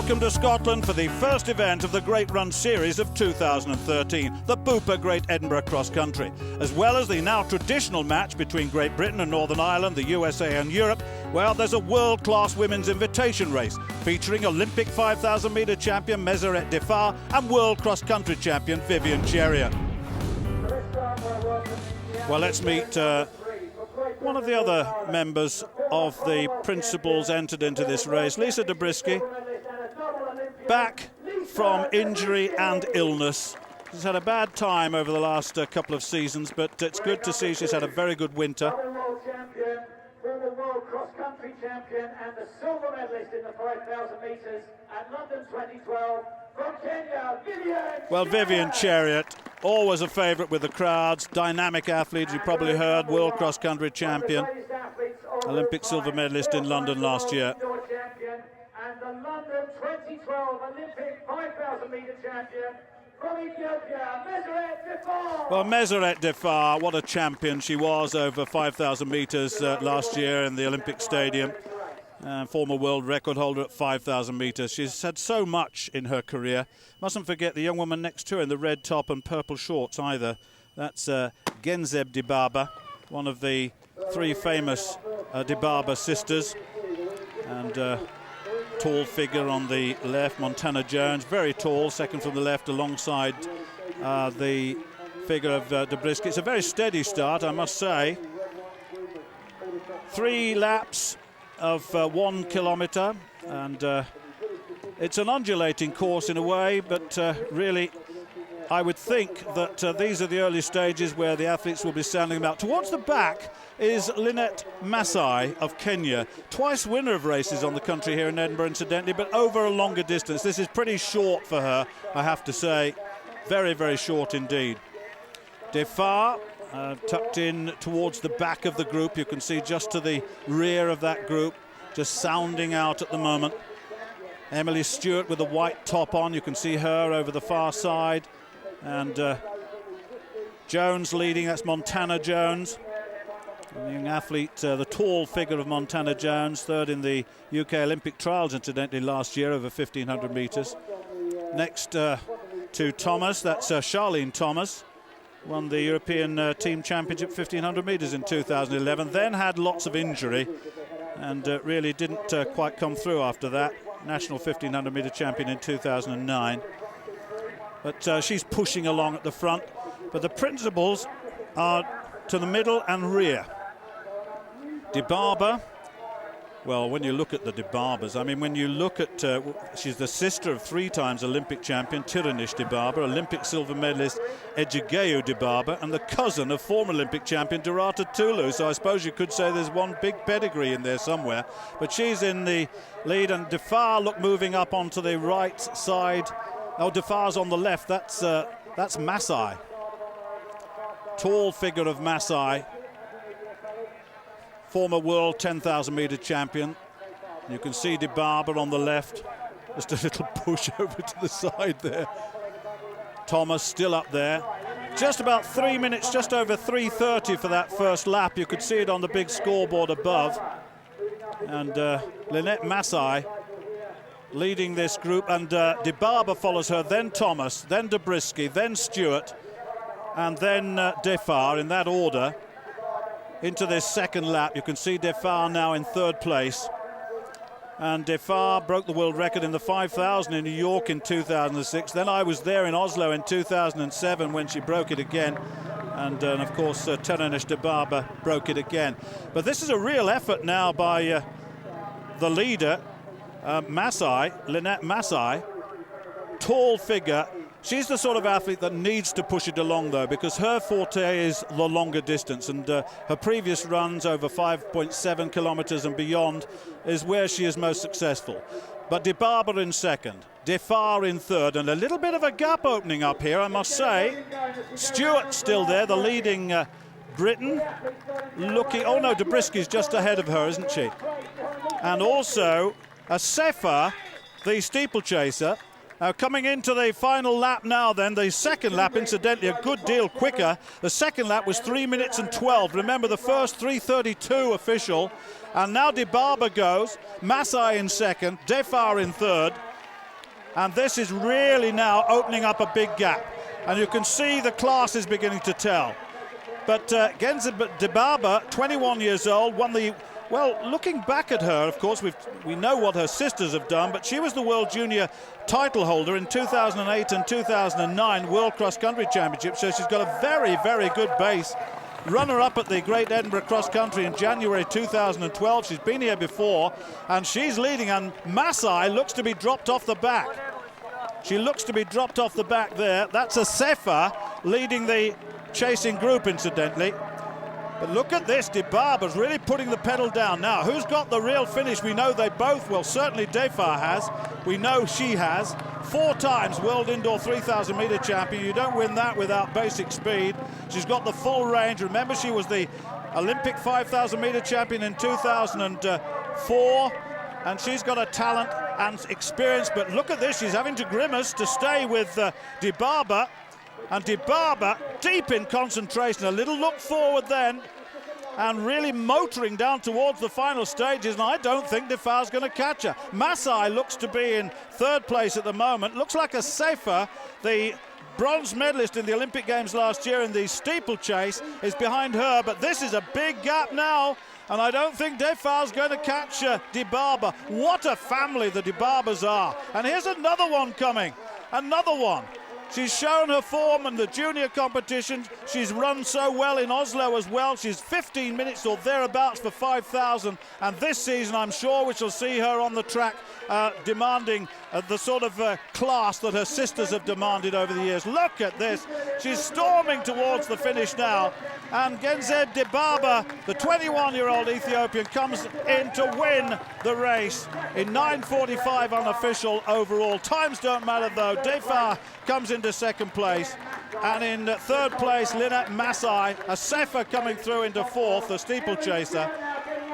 Welcome to Scotland for the first event of the Great Run Series of 2013, the Bupa Great Edinburgh Cross Country, as well as the now traditional match between Great Britain and Northern Ireland, the USA and Europe. Well, there's a world-class women's invitation race featuring Olympic 5,000 metre champion Meseret Defar and world cross-country champion Vivian Cheruiyot. Well, let's meet one of the other members of the principals entered into this race, Lisa Dobrisky, back from injury and illness. She's had a bad time over the last couple of seasons, but it's good to see she's had a very good winter. Former world cross-country champion and the silver medalist in the 5,000 metres at London 2012 from Kenya, Vivian. Well, Vivian Cheruiyot, always a favourite with the crowds, dynamic athlete, you probably heard, world cross-country champion, Olympic silver medalist in London last year. And the London 2012 Olympic 5,000 metre champion from Ethiopia, Meseret Defar. Well, Meseret Defar, what a champion she was over 5,000 metres last year in the Olympic Stadium. Former world record holder at 5,000 metres. She's had so much in her career. Mustn't forget the young woman next to her in the red top and purple shorts either. That's Genzebe Diababa, one of the three famous Diababa sisters. And tall figure on the left, Montana Jones, very tall, second from the left alongside the figure of Dobrisky. It's a very steady start, I must say. 3 laps of 1 kilometre, and it's an undulating course in a way, but really I would think that these are the early stages where the athletes will be standing about. Towards the back is Lynette Masai of Kenya, twice winner of races on the country here in Edinburgh, incidentally, but over a longer distance. This is pretty short for her, I have to say. Very, very short indeed. Defar tucked in towards the back of the group. You can see just to the rear of that group, just sounding out at the moment. Emily Stewart with a white top on. You can see her over the far side. And Jones leading, that's Montana Jones. The young athlete, the tall figure of Montana Jones, third in the UK Olympic trials, incidentally, last year over 1,500 metres. Next to Thomas, that's Charlene Thomas, won the European Team Championship 1,500 metres in 2011, then had lots of injury and really didn't quite come through after that. National 1,500 metre champion in 2009. But she's pushing along at the front. But the principals are to the middle and rear. Diababa, well, when you look at the Diababas, I mean, when you look at, she's the sister of 3 times Olympic champion Tiranish Diababa, Olympic silver medalist Sergiy Lebid, and the cousin of former Olympic champion Dorata Tulu. So I suppose you could say there's one big pedigree in there somewhere. But she's in the lead, and Defar, look, moving up onto the right side. Oh, Defar's on the left. That's Masai. Tall figure of Masai, former world 10,000 metre champion. You can see Diababa on the left. Just a little push over to the side there. Thomas still up there. Just about 3 minutes, just over 3:30 for that first lap. You could see it on the big scoreboard above. And Lynette Masai leading this group, and Diababa follows her, then Thomas, then Dobrisky, then Stewart, and then Defar in that order into this second lap. You can see Defar now in 3rd place, and Defar broke the world record in the 5,000 in New York in 2006. Then I was there in Oslo in 2007 when she broke it again, and of course Tiranish Diababa broke it again. But this is a real effort now by the leader, Masai, Lynette Masai, tall figure. She's the sort of athlete that needs to push it along, though, because her forte is the longer distance, and her previous runs over 5.7 kilometres and beyond is where she is most successful. But Diababa in 2nd, Defar in 3rd, and a little bit of a gap opening up here, I must say. Stewart still there, the leading Britton. Looking, oh no, Dobrisky's just ahead of her, isn't she? And also Sefa, the steeplechaser, coming into the final lap now then. The second lap, incidentally, a good deal quicker. The second lap was 3 minutes and 12. Remember, the first 3:32 official. And now Diababa goes, Masai in 2nd, Defar in 3rd. And this is really now opening up a big gap. And you can see the class is beginning to tell. But Genzebe Diababa, 21 years old, won the... Well, looking back at her, of course, we know what her sisters have done, but she was the World Junior title holder in 2008 and 2009 World Cross Country Championship, so she's got a very, very good base. Runner-up at the Great Edinburgh Cross Country in January 2012. She's been here before, and she's leading, and Masai looks to be dropped off the back. She looks to be dropped off the back there. That's a Sefa leading the chasing group, incidentally. But look at this, Diababa's really putting the pedal down. Now, who's got the real finish? We know they both, well, certainly Defar has. We know she has. 4 times World Indoor 3,000 metre champion. You don't win that without basic speed. She's got the full range. Remember, she was the Olympic 5,000 metre champion in 2004. And she's got a talent and experience. But look at this, she's having to grimace to stay with Diababa. And Diababa deep in concentration, a little look forward then, and really motoring down towards the final stages, and I don't think Defar's going to catch her. Masai looks to be in 3rd place at the moment. Looks like a Sefa, the bronze medalist in the Olympic Games last year in the steeplechase, is behind her, but this is a big gap now, and I don't think Defar's going to catch Diababa. What a family the Diababas are. And here's another one coming, another one. She's shown her form in the junior competition. She's run so well in Oslo as well. She's 15 minutes or thereabouts for 5,000. And this season, I'm sure we shall see her on the track demanding the sort of class that her sisters have demanded over the years. Look at this. She's storming towards the finish now. And Genzebe Diababa, the 21-year-old Ethiopian, comes in to win the race in 9:45 unofficial overall. Times don't matter, though. Defar comes into 2nd place. And in 3rd place, Lynette Masai, a Sefa coming through into 4th, the steeplechaser.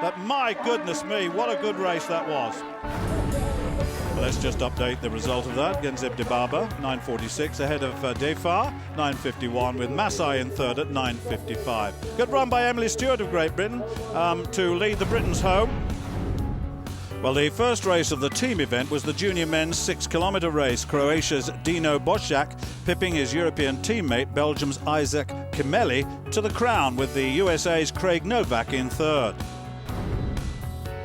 But my goodness me, what a good race that was. Let's just update the result of that. Genzebe Diababa, 9:46, ahead of Defar, 9:51, with Masai in 3rd at 9:55. Good run by Emily Stewart of Great Britain to lead the Britons home. Well, the first race of the team event was the junior men's 6-kilometre race. Croatia's Dino Bošak pipping his European teammate, Belgium's Isaac Kimeli, to the crown, with the USA's Craig Novak in 3rd.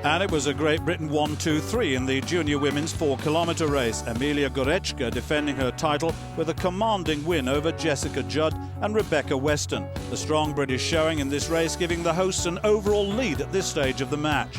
And it was a Great Britain 1-2-3 in the junior women's 4-kilometre race. Emilia Goreczka defending her title with a commanding win over Jessica Judd and Rebecca Weston. The strong British showing in this race giving the hosts an overall lead at this stage of the match.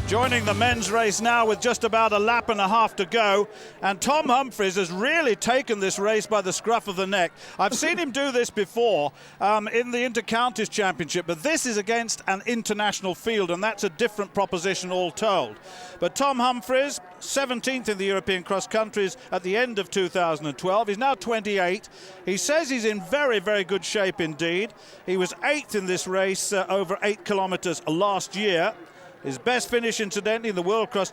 Joining the men's race now with just about a lap and a half to go, and Tom Humphries has really taken this race by the scruff of the neck. I've seen him do this before in the Inter-Counties Championship, but this is against an international field, and that's a different proposition all told. But Tom Humphries, 17th in the European cross countries at the end of 2012. He's now 28. He says he's in very, very good shape indeed. He was 8th in this race over 8 kilometres last year. His best finish, incidentally, in the World Cross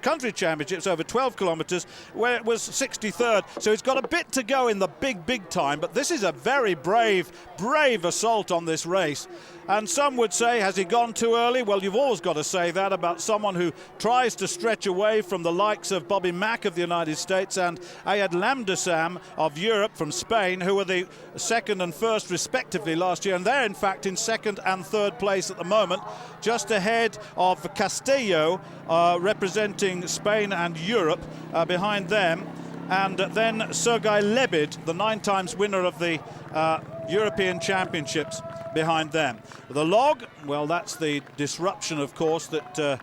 Country Championships over 12 kilometres, where it was 63rd. So he's got a bit to go in the big time, but this is a very brave assault on this race. And some would say, has he gone too early? Well, you've always got to say that about someone who tries to stretch away from the likes of Bobby Mack of the United States and Ayad Lamdassem of Europe from Spain, who were the 2nd and 1st respectively last year. And they're, in fact, in 2nd and 3rd place at the moment, just ahead of Castello, representing Spain and Europe, behind them. And then Sergiy Lebid, the 9 times winner of the European Championships, behind them. The log, well, that's the disruption, of course, that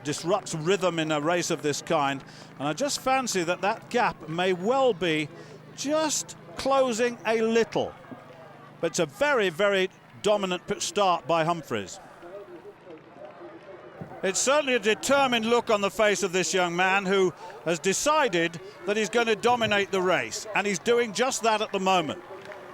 disrupts rhythm in a race of this kind. And I just fancy that that gap may well be just closing a little. But it's a very, very dominant start by Humphries. It's certainly a determined look on the face of this young man who has decided that he's going to dominate the race. And he's doing just that at the moment.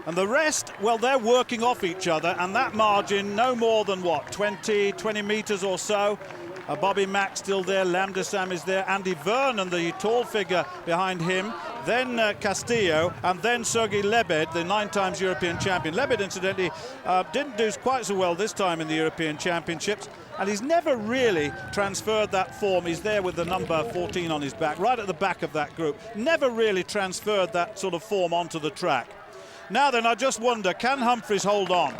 And the rest, well, they're working off each other, and that margin, no more than, what, 20 metres or so. Bobby Mack still there, Lamdassem is there, Andy Vernon, the tall figure behind him, then Castillo, and then Sergiy Lebid, the 9 times European champion. Lebid, incidentally, didn't do quite so well this time in the European Championships, and he's never really transferred that form. He's there with the number 14 on his back, right at the back of that group. Never really transferred that sort of form onto the track. Now then, I just wonder, can Humphries hold on?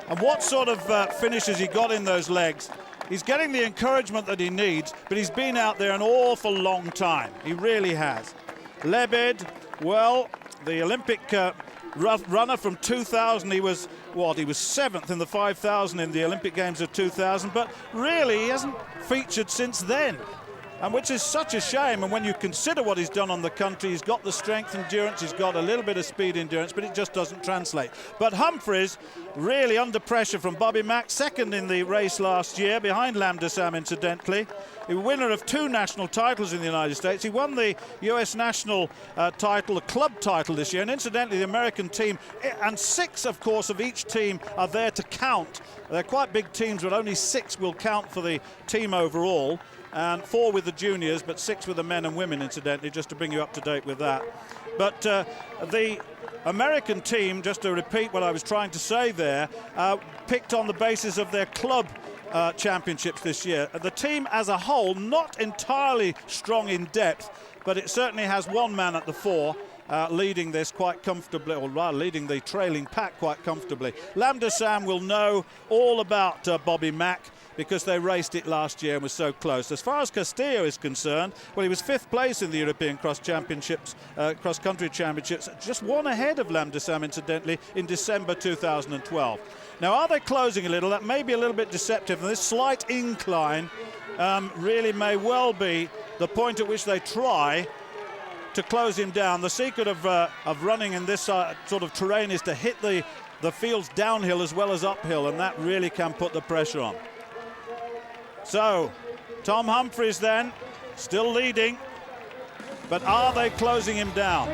And what sort of finishes he got in those legs? He's getting the encouragement that he needs, but he's been out there an awful long time. He really has. Lebid, well, the Olympic runner from 2000, he was 7th in the 5,000 in the Olympic Games of 2000, but really he hasn't featured since then, and which is such a shame. And when you consider what he's done on the country, he's got the strength, endurance, he's got a little bit of speed, endurance, but it just doesn't translate. But Humphries really under pressure from Bobby Mack, 2nd in the race last year, behind Lamdassem, incidentally. He was winner of 2 national titles in the United States. He won the US national title, the club title this year, and incidentally the American team, and 6 of course of each team are there to count. They're quite big teams, but only 6 will count for the team overall, and 4 with the juniors, but 6 with the men and women, incidentally, just to bring you up to date with that. But the American team, just to repeat what I was trying to say there, picked on the basis of their club championships this year. The team as a whole, not entirely strong in depth, but it certainly has one man at the fore, leading this quite comfortably, or rather leading the trailing pack quite comfortably. Lamdassem will know all about Bobby Mack, because they raced it last year and was so close. As far as Castillo is concerned, well, he was 5th place in the European cross-country championships, just 1 ahead of Lamdassem, incidentally, in December 2012. Now, are they closing a little? That may be a little bit deceptive, and this slight incline really may well be the point at which they try to close him down. The secret of running in this sort of terrain is to hit the fields downhill as well as uphill, and that really can put the pressure on. So, Tom Humphries then, still leading, but are they closing him down?